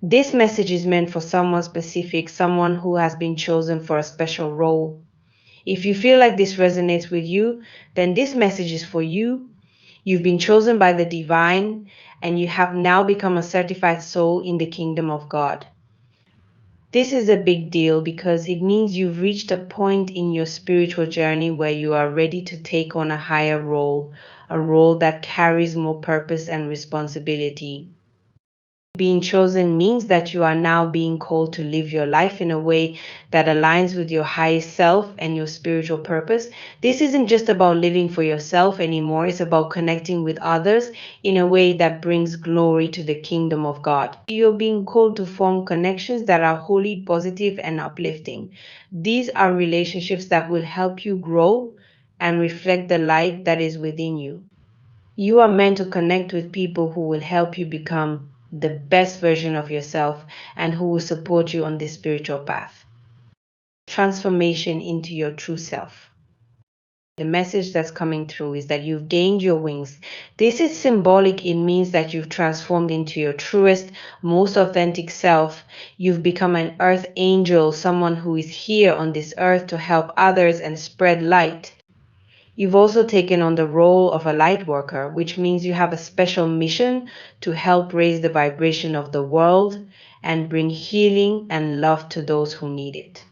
This message is meant for someone specific, someone who has been chosen for a special role. If you feel like this resonates with you, then this message is for you. You've been chosen by the divine, and you have now become a certified soul in the kingdom of God. This is a big deal because it means you've reached a point in your spiritual journey where you are ready to take on a higher role, a role that carries more purpose and responsibility. Being chosen means that you are now being called to live your life in a way that aligns with your highest self and your spiritual purpose. This isn't just about living for yourself anymore, it's about connecting with others in a way that brings glory to the kingdom of God. You're being called to form connections that are wholly positive and uplifting. These are relationships that will help you grow and reflect the light that is within you. You are meant to connect with people who will help you become the best version of yourself and who will support you on this spiritual path. Transformation into your true self. The message that's coming through is that you've gained your wings. This is symbolic. It means that you've transformed into your truest, most authentic self. You've become an earth angel, someone who is here on this earth to help others and spread light. You've also taken on the role of a light worker, which means you have a special mission to help raise the vibration of the world and bring healing and love to those who need it.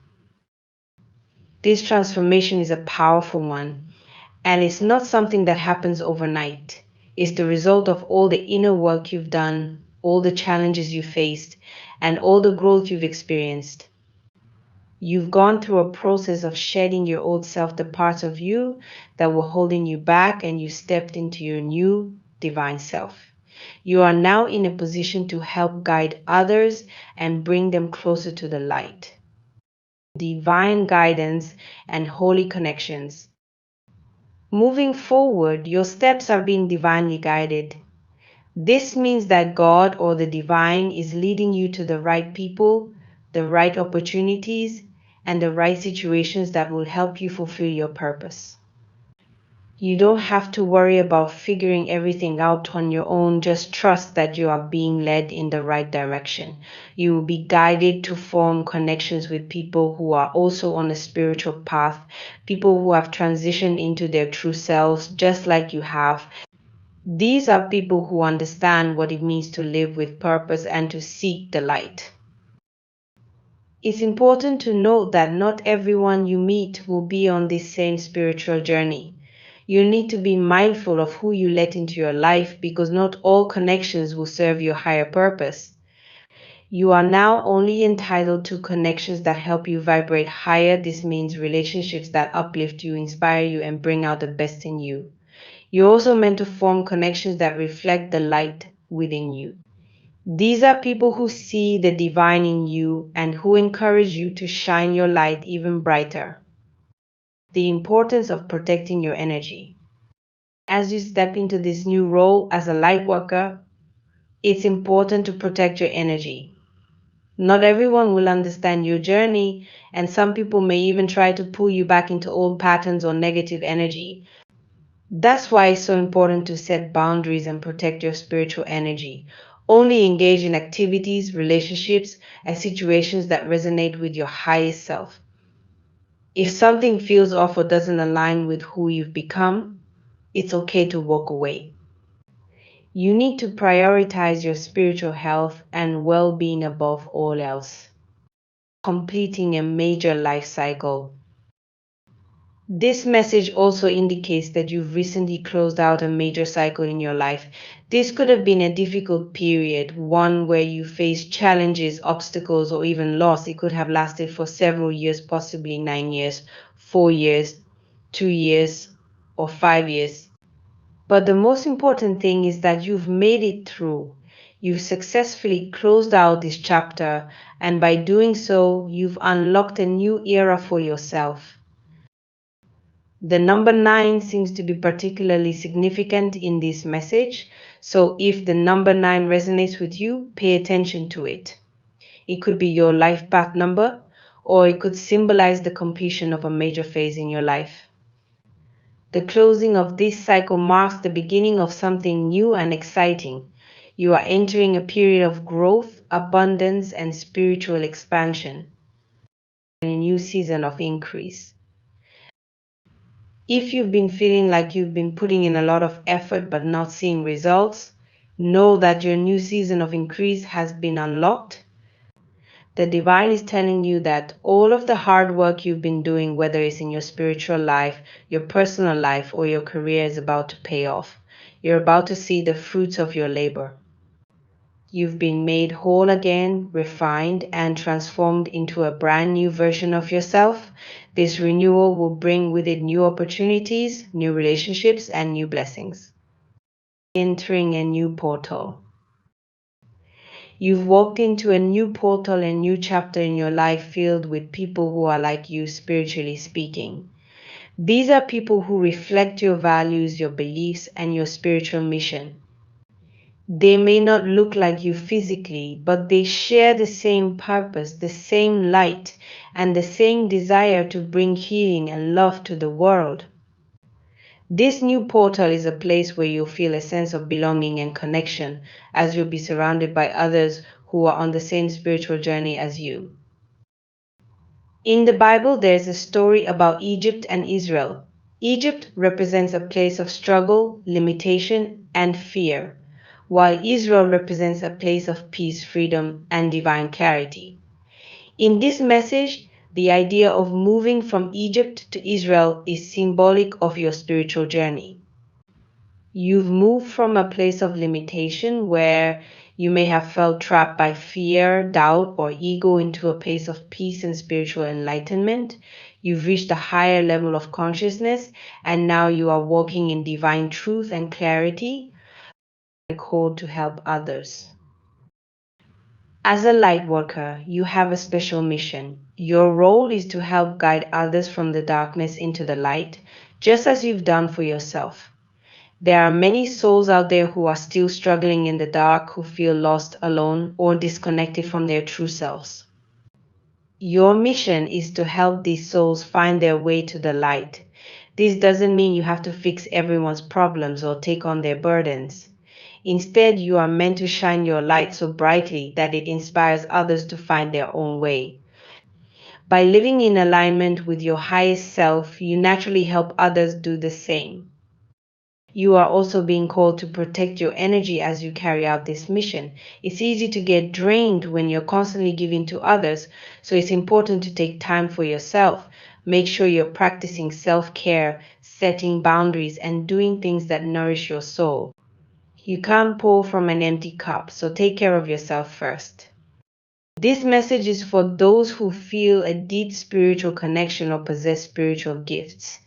This transformation is a powerful one, and it's not something that happens overnight. It's the result of all the inner work you've done, all the challenges you faced, and all the growth you've experienced. You've gone through a process of shedding your old self, the parts of you that were holding you back, and you stepped into your new divine self. You are now in a position to help guide others and bring them closer to the light. Divine guidance and holy connections. Moving forward, your steps are being divinely guided. This means that God or the divine is leading you to the right people, the right opportunities, and the right situations that will help you fulfill your purpose. You don't have to worry about figuring everything out on your own. Just trust that you are being led in the right direction. You will be guided to form connections with people who are also on a spiritual path, people who have transitioned into their true selves just like you have. These are people who understand what it means to live with purpose and to seek the light. It's important to note that not everyone you meet will be on this same spiritual journey. You need to be mindful of who you let into your life because not all connections will serve your higher purpose. You are now only entitled to connections that help you vibrate higher. This means relationships that uplift you, inspire you, and bring out the best in you. You're also meant to form connections that reflect the light within you. These are people who see the divine in you and who encourage you to shine your light even brighter. The importance of protecting your energy. As you step into this new role as a light worker, it's important to protect your energy. Not everyone will understand your journey, and some people may even try to pull you back into old patterns or negative energy. That's why it's so important to set boundaries and protect your spiritual energy. Only engage in activities, relationships, and situations that resonate with your highest self. If something feels off or doesn't align with who you've become, it's okay to walk away. You need to prioritize your spiritual health and well-being above all else. Completing a major life cycle. This message also indicates that you've recently closed out a major cycle in your life. This could have been a difficult period, one where you faced challenges, obstacles, or even loss. It could have lasted for several years, possibly 9 years, 4 years, 2 years, or 5 years. But the most important thing is that you've made it through. You've successfully closed out this chapter, and by doing so, you've unlocked a new era for yourself. The number 9 seems to be particularly significant in this message, so if the number 9 resonates with you, pay attention to it. It could be your life path number, or it could symbolize the completion of a major phase in your life. The closing of this cycle marks the beginning of something new and exciting. You are entering a period of growth, abundance, and spiritual expansion, and a new season of increase. If you've been feeling like you've been putting in a lot of effort but not seeing results, know that your new season of increase has been unlocked. The divine is telling you that all of the hard work you've been doing, whether it's in your spiritual life, your personal life, or your career, is about to pay off. You're about to see the fruits of your labor. You've been made whole again, refined, and transformed into a brand new version of yourself. This renewal will bring with it new opportunities, new relationships, and new blessings. Entering a new portal. You've walked into a new portal, a new chapter in your life filled with people who are like you, spiritually speaking. These are people who reflect your values, your beliefs, and your spiritual mission. They may not look like you physically, but they share the same purpose, the same light, and the same desire to bring healing and love to the world. This new portal is a place where you'll feel a sense of belonging and connection, as you'll be surrounded by others who are on the same spiritual journey as you. In the Bible, there's a story about Egypt and Israel. Egypt represents a place of struggle, limitation, and fear, while Israel represents a place of peace, freedom, and divine clarity. In this message, the idea of moving from Egypt to Israel is symbolic of your spiritual journey. You've moved from a place of limitation where you may have felt trapped by fear, doubt, or ego into a place of peace and spiritual enlightenment. You've reached a higher level of consciousness, and now you are walking in divine truth and clarity, called to help others. As a light worker, you have a special mission. Your role is to help guide others from the darkness into the light, just as you've done for yourself. There are many souls out there who are still struggling in the dark, who feel lost, alone, or disconnected from their true selves. Your mission is to help these souls find their way to the light. This doesn't mean you have to fix everyone's problems or take on their burdens. Instead, you are meant to shine your light so brightly that it inspires others to find their own way. By living in alignment with your highest self, you naturally help others do the same. You are also being called to protect your energy as you carry out this mission. It's easy to get drained when you're constantly giving to others, so it's important to take time for yourself. Make sure you're practicing self-care, setting boundaries, and doing things that nourish your soul. You can't pour from an empty cup, so take care of yourself first. This message is for those who feel a deep spiritual connection or possess spiritual gifts.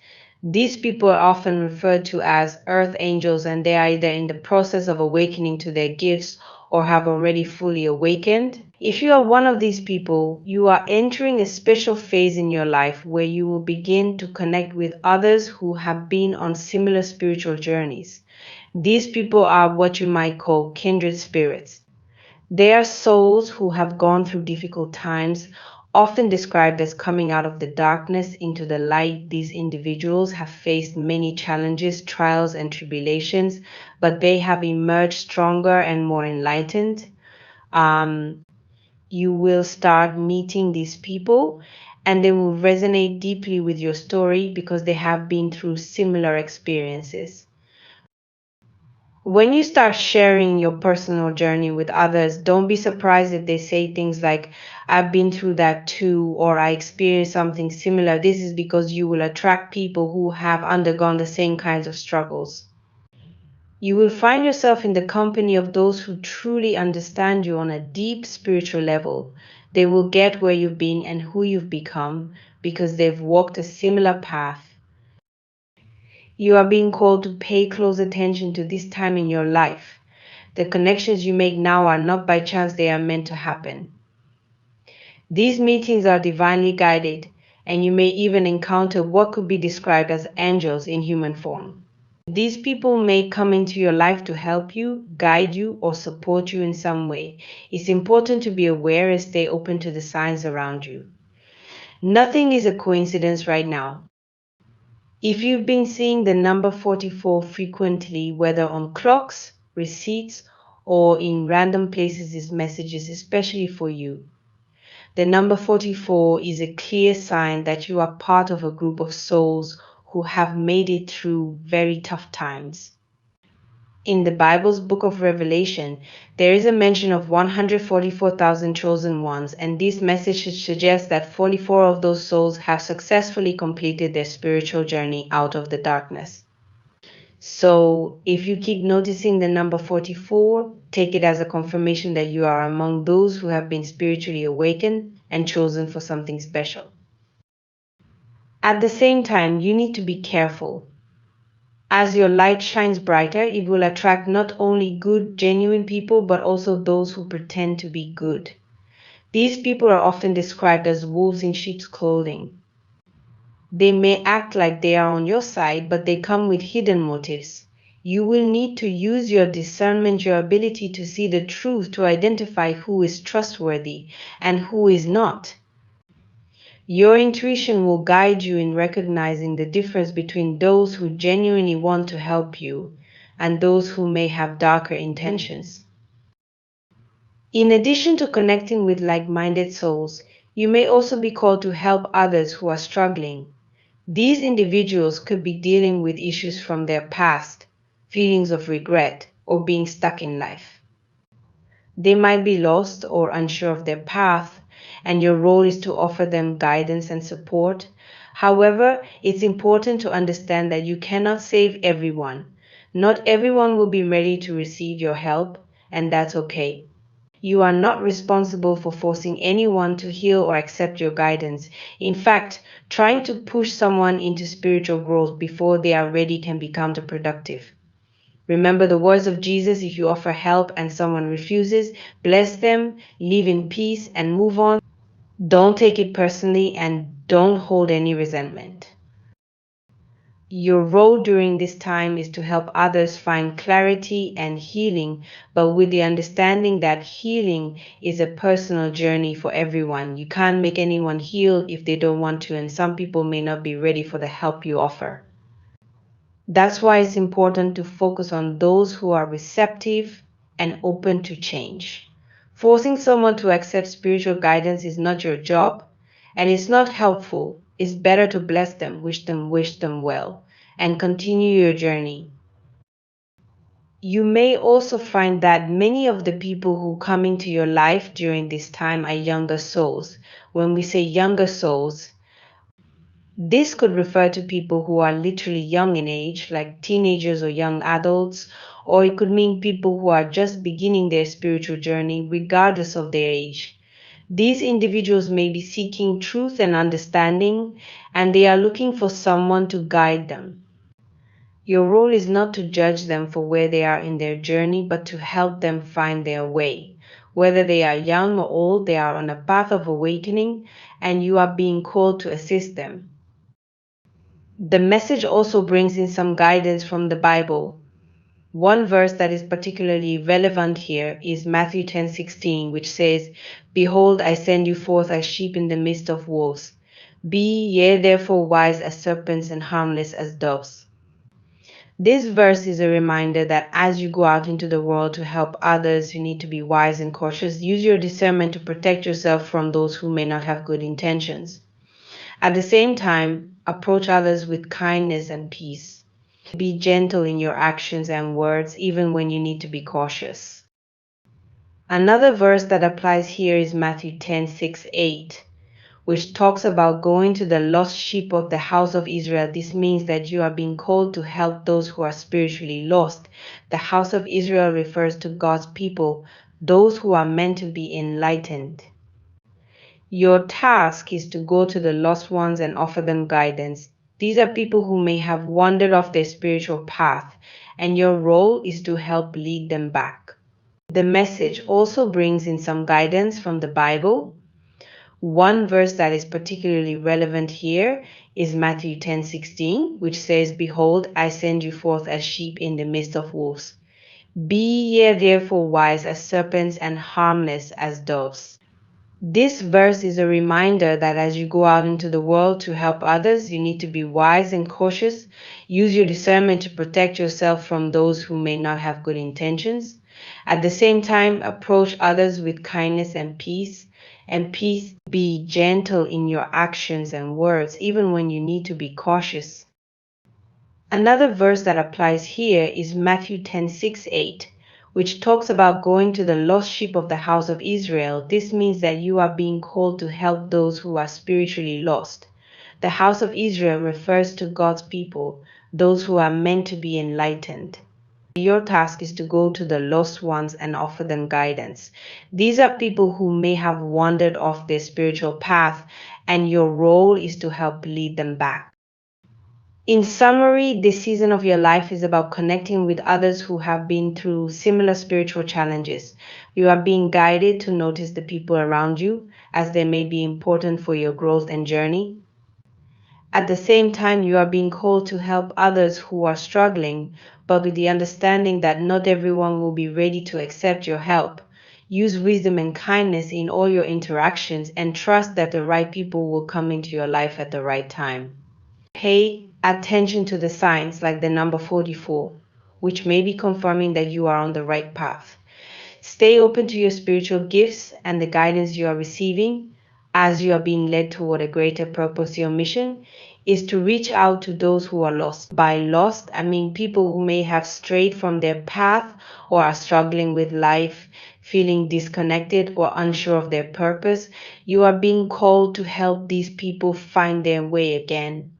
These people are often referred to as earth angels, and they are either in the process of awakening to their gifts or have already fully awakened. If you are one of these people, you are entering a special phase in your life where you will begin to connect with others who have been on similar spiritual journeys. These people are what you might call kindred spirits. They are souls who have gone through difficult times, often described as coming out of the darkness into the light. These individuals have faced many challenges, trials, and tribulations, but they have emerged stronger and more enlightened. You will start meeting these people, and they will resonate deeply with your story because they have been through similar experiences. When you start sharing your personal journey with others, don't be surprised if they say things like, I've been through that too, or I experienced something similar. This is because you will attract people who have undergone the same kinds of struggles. You will find yourself in the company of those who truly understand you on a deep spiritual level. They will get where you've been and who you've become because they've walked a similar path. You are being called to pay close attention to this time in your life. The connections you make now are not by chance, they are meant to happen. These meetings are divinely guided, and you may even encounter what could be described as angels in human form. These people may come into your life to help you, guide you, or support you in some way. It's important to be aware and stay open to the signs around you. Nothing is a coincidence right now. If you've been seeing the number 44 frequently, whether on clocks, receipts, or in random places, this message is especially for you. The number 44 is a clear sign that you are part of a group of souls who have made it through very tough times. In the Bible's book of Revelation, there is a mention of 144,000 chosen ones, and this message suggests that 44 of those souls have successfully completed their spiritual journey out of the darkness. So, if you keep noticing the number 44, take it as a confirmation that you are among those who have been spiritually awakened and chosen for something special. At the same time, you need to be careful. As your light shines brighter, it will attract not only good, genuine people, but also those who pretend to be good. These people are often described as wolves in sheep's clothing. They may act like they are on your side, but they come with hidden motives. You will need to use your discernment, your ability to see the truth, to identify who is trustworthy and who is not. Your intuition will guide you in recognizing the difference between those who genuinely want to help you and those who may have darker intentions. In addition to connecting with like-minded souls, you may also be called to help others who are struggling. These individuals could be dealing with issues from their past, feelings of regret, or being stuck in life. They might be lost or unsure of their path, and your role is to offer them guidance and support. However, it's important to understand that you cannot save everyone. Not everyone will be ready to receive your help, and that's okay. You are not responsible for forcing anyone to heal or accept your guidance. In fact, trying to push someone into spiritual growth before they are ready can be counterproductive. Remember the words of Jesus: if you offer help and someone refuses, bless them, live in peace, and move on. Don't take it personally and don't hold any resentment. Your role during this time is to help others find clarity and healing, but with the understanding that healing is a personal journey for everyone. You can't make anyone heal if they don't want to, and some people may not be ready for the help you offer. That's why it's important to focus on those who are receptive and open to change. Forcing someone to accept spiritual guidance is not your job, and it's not helpful. It's better to bless them, wish them well, and continue your journey. You may also find that many of the people who come into your life during this time are younger souls. When we say younger souls, this could refer to people who are literally young in age, like teenagers or young adults, or it could mean people who are just beginning their spiritual journey, regardless of their age. These individuals may be seeking truth and understanding, and they are looking for someone to guide them. Your role is not to judge them for where they are in their journey, but to help them find their way. Whether they are young or old, they are on a path of awakening, and you are being called to assist them. The message also brings in some guidance from the Bible. One verse that is particularly relevant here is Matthew 10:16, which says, "Behold, I send you forth as sheep in the midst of wolves. Be ye therefore wise as serpents and harmless as doves." This verse is a reminder that as you go out into the world to help others, you need to be wise and cautious. Use your discernment to protect yourself from those who may not have good intentions. At the same time, approach others with kindness and peace. Be gentle in your actions and words, even when you need to be cautious. Another verse that applies here is Matthew 10:6-8, which talks about going to the lost sheep of the house of Israel. This means that you are being called to help those who are spiritually lost. The house of Israel refers to God's people, those who are meant to be enlightened. Your task is to go to the lost ones and offer them guidance. These are people who may have wandered off their spiritual path, and your role is to help lead them back. The message also brings in some guidance from the Bible. One verse that is particularly relevant here is Matthew 10:16, which says, "Behold, I send you forth as sheep in the midst of wolves. Be ye therefore wise as serpents and harmless as doves." This verse is a reminder that as you go out into the world to help others, you need to be wise and cautious. Use your discernment to protect yourself from those who may not have good intentions. At the same time, approach others with kindness and peace. Be gentle in your actions and words, even when you need to be cautious. Another verse that applies here is Matthew 10:6-8, which talks about going to the lost sheep of the house of Israel. This means that you are being called to help those who are spiritually lost. The house of Israel refers to God's people, those who are meant to be enlightened. Your task is to go to the lost ones and offer them guidance. These are people who may have wandered off their spiritual path, and your role is to help lead them back. In summary, this season of your life is about connecting with others who have been through similar spiritual challenges. You are being guided to notice the people around you, as they may be important for your growth and journey. At the same time, you are being called to help others who are struggling, but with the understanding that not everyone will be ready to accept your help. Use wisdom and kindness in all your interactions and trust that the right people will come into your life at the right time. Pay attention to the signs like the number 44, which may be confirming that you are on the right path. Stay open to your spiritual gifts and the guidance you are receiving as you are being led toward a greater purpose. Your mission is to reach out to those who are lost. By lost, I mean people who may have strayed from their path or are struggling with life, feeling disconnected or unsure of their purpose. You are being called to help these people find their way again.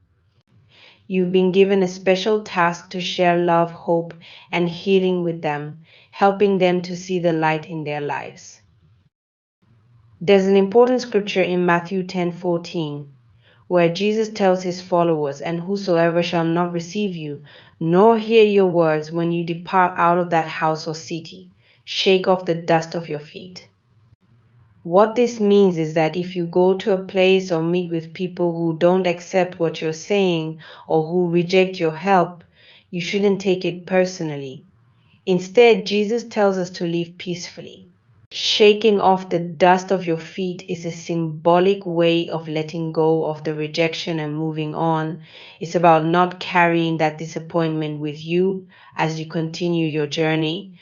You've been given a special task to share love, hope, and healing with them, helping them to see the light in their lives. There's an important scripture in Matthew 10:14, where Jesus tells his followers, "And whosoever shall not receive you, nor hear your words when you depart out of that house or city, shake off the dust of your feet." What this means is that if you go to a place or meet with people who don't accept what you're saying or who reject your help, you shouldn't take it personally. Instead, Jesus tells us to live peacefully. Shaking off the dust of your feet is a symbolic way of letting go of the rejection and moving on. It's about not carrying that disappointment with you as you continue your journey.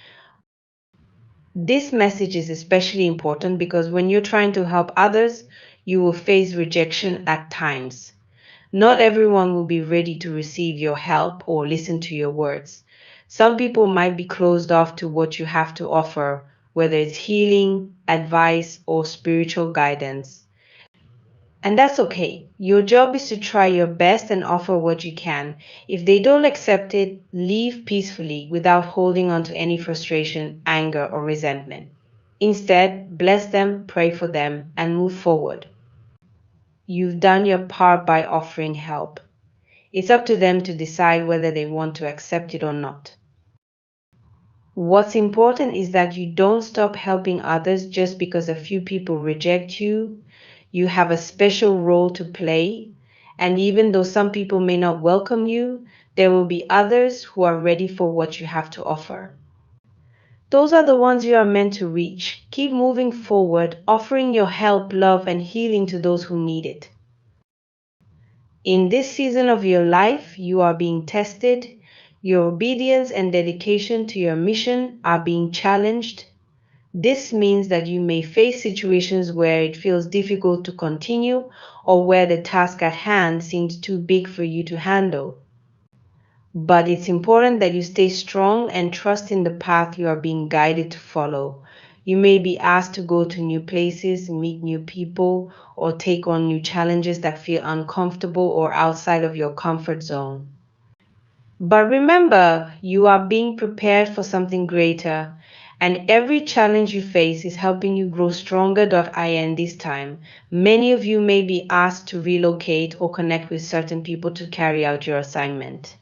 This message is especially important because when you're trying to help others, you will face rejection at times. Not everyone will be ready to receive your help or listen to your words. Some people might be closed off to what you have to offer, whether it's healing, advice, or spiritual guidance. And that's okay. Your job is to try your best and offer what you can. If they don't accept it, leave peacefully without holding on to any frustration, anger, or resentment. Instead, bless them, pray for them, and move forward. You've done your part by offering help. It's up to them to decide whether they want to accept it or not. What's important is that you don't stop helping others just because a few people reject you. You have a special role to play, and even though some people may not welcome you, there will be others who are ready for what you have to offer. Those are the ones you are meant to reach. Keep moving forward, offering your help, love, and healing to those who need it. In this season of your life, you are being tested. Your obedience and dedication to your mission are being challenged. This means that you may face situations where it feels difficult to continue or where the task at hand seems too big for you to handle. But it's important that you stay strong and trust in the path you are being guided to follow. You may be asked to go to new places, meet new people, or take on new challenges that feel uncomfortable or outside of your comfort zone. But remember, you are being prepared for something greater, and every challenge you face is helping you grow stronger. In this time, many of you may be asked to relocate or connect with certain people to carry out your assignment.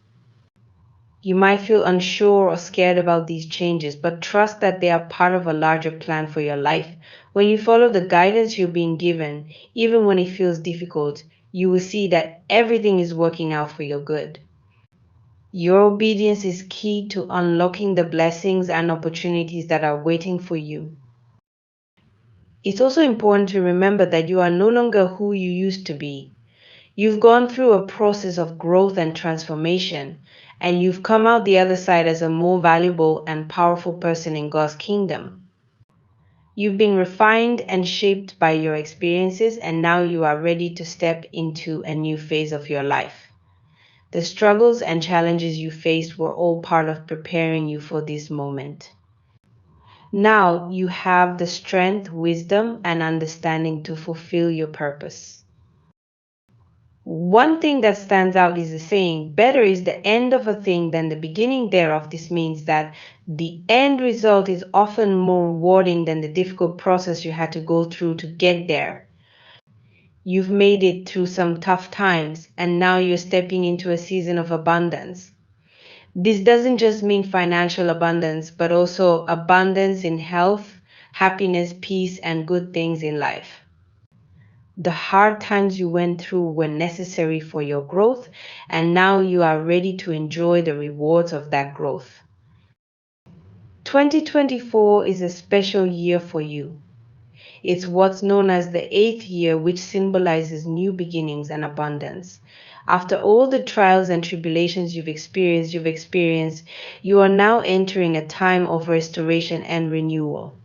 You might feel unsure or scared about these changes, but trust that they are part of a larger plan for your life. When you follow the guidance you're being given, even when it feels difficult, you will see that everything is working out for your good. Your obedience is key to unlocking the blessings and opportunities that are waiting for you. It's also important to remember that you are no longer who you used to be. You've gone through a process of growth and transformation, and you've come out the other side as a more valuable and powerful person in God's kingdom. You've been refined and shaped by your experiences, and now you are ready to step into a new phase of your life. The struggles and challenges you faced were all part of preparing you for this moment. Now you have the strength, wisdom, and understanding to fulfill your purpose. One thing that stands out is the saying, better is the end of a thing than the beginning thereof. This means that the end result is often more rewarding than the difficult process you had to go through to get there. You've made it through some tough times, and now you're stepping into a season of abundance. This doesn't just mean financial abundance, but also abundance in health, happiness, peace, and good things in life. The hard times you went through were necessary for your growth, and now you are ready to enjoy the rewards of that growth. 2024 is a special year for you. It's what's known as the eighth year, which symbolizes new beginnings and abundance. After all the trials and tribulations you've experienced, you are now entering a time of restoration and renewal.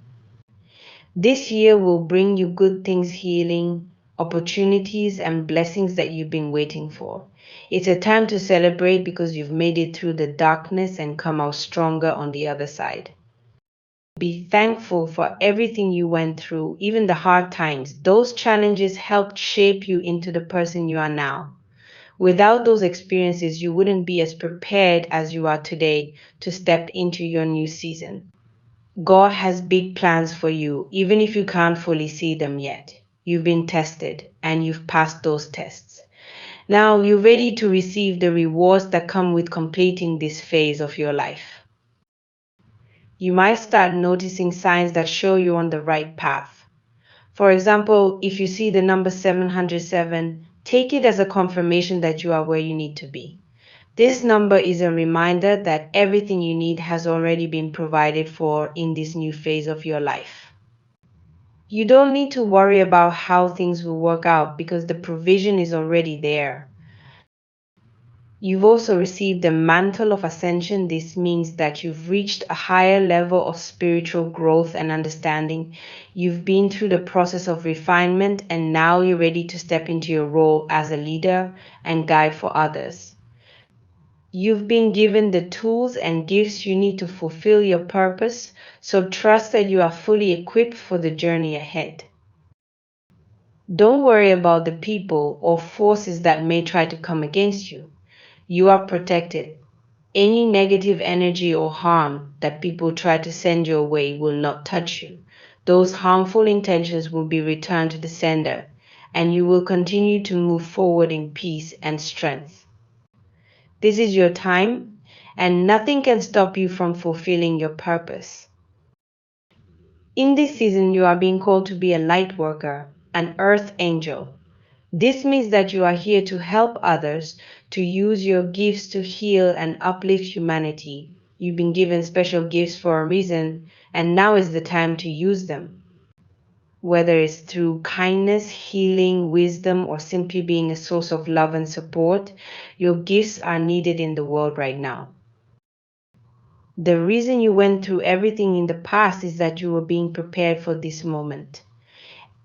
This year will bring you good things, healing, opportunities, and blessings that you've been waiting for. It's a time to celebrate because you've made it through the darkness and come out stronger on the other side. Be thankful for everything you went through, even the hard times. Those challenges helped shape you into the person you are now. Without those experiences, you wouldn't be as prepared as you are today to step into your new season. God has big plans for you, even if you can't fully see them yet. You've been tested and you've passed those tests. Now you're ready to receive the rewards that come with completing this phase of your life. You might start noticing signs that show you're on the right path. For example, if you see the number 707, take it as a confirmation that you are where you need to be. This number is a reminder that everything you need has already been provided for in this new phase of your life. You don't need to worry about how things will work out because the provision is already there. You've also received the mantle of ascension. This means that you've reached a higher level of spiritual growth and understanding. You've been through the process of refinement, and now you're ready to step into your role as a leader and guide for others. You've been given the tools and gifts you need to fulfill your purpose, so trust that you are fully equipped for the journey ahead. Don't worry about the people or forces that may try to come against you. You are protected. Any negative energy or harm that people try to send your way will not touch you. Those harmful intentions will be returned to the sender, and you will continue to move forward in peace and strength. This is your time, and nothing can stop you from fulfilling your purpose. In this season, you are being called to be a light worker, an earth angel. This means that you are here to help others, to use your gifts to heal and uplift humanity. You've been given special gifts for a reason, and now is the time to use them. Whether it's through kindness, healing, wisdom, or simply being a source of love and support, your gifts are needed in the world right now. The reason you went through everything in the past is that you were being prepared for this moment.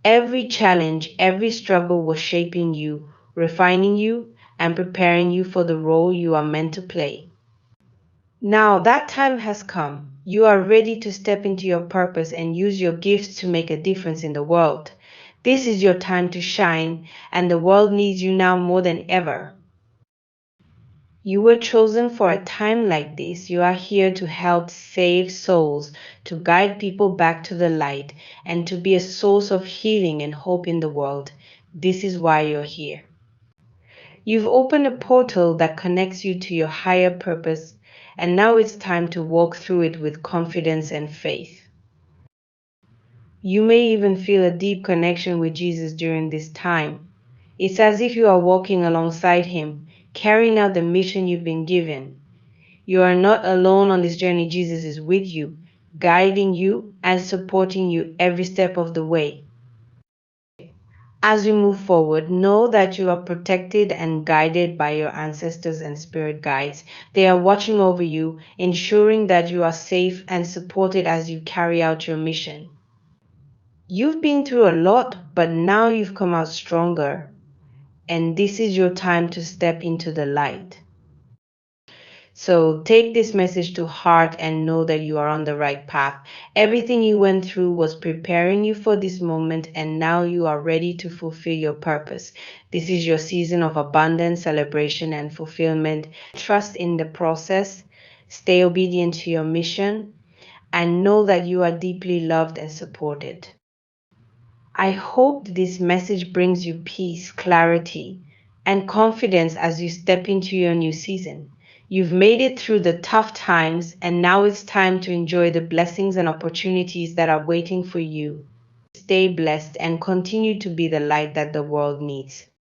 Every challenge, every struggle was shaping you, refining you, and preparing you for the role you are meant to play. Now that time has come. You are ready to step into your purpose and use your gifts to make a difference in the world. This is your time to shine, and the world needs you now more than ever. You were chosen for a time like this. You are here to help save souls, to guide people back to the light, and to be a source of healing and hope in the world. This is why you're here. You've opened a portal that connects you to your higher purpose, and now it's time to walk through it with confidence and faith. You may even feel a deep connection with Jesus during this time. It's as if you are walking alongside him, carrying out the mission you've been given. You are not alone on this journey. Jesus is with you, guiding you and supporting you every step of the way. As we move forward, know that you are protected and guided by your ancestors and spirit guides. They are watching over you, ensuring that you are safe and supported as you carry out your mission. You've been through a lot, but now you've come out stronger, and this is your time to step into the light. So take this message to heart and know that you are on the right path. Everything you went through was preparing you for this moment, and now you are ready to fulfill your purpose. This is your season of abundance, celebration, and fulfillment. Trust in the process, stay obedient to your mission, and know that you are deeply loved and supported. I hope this message brings you peace, clarity, and confidence as you step into your new season. You've made it through the tough times, and now it's time to enjoy the blessings and opportunities that are waiting for you. Stay blessed and continue to be the light that the world needs.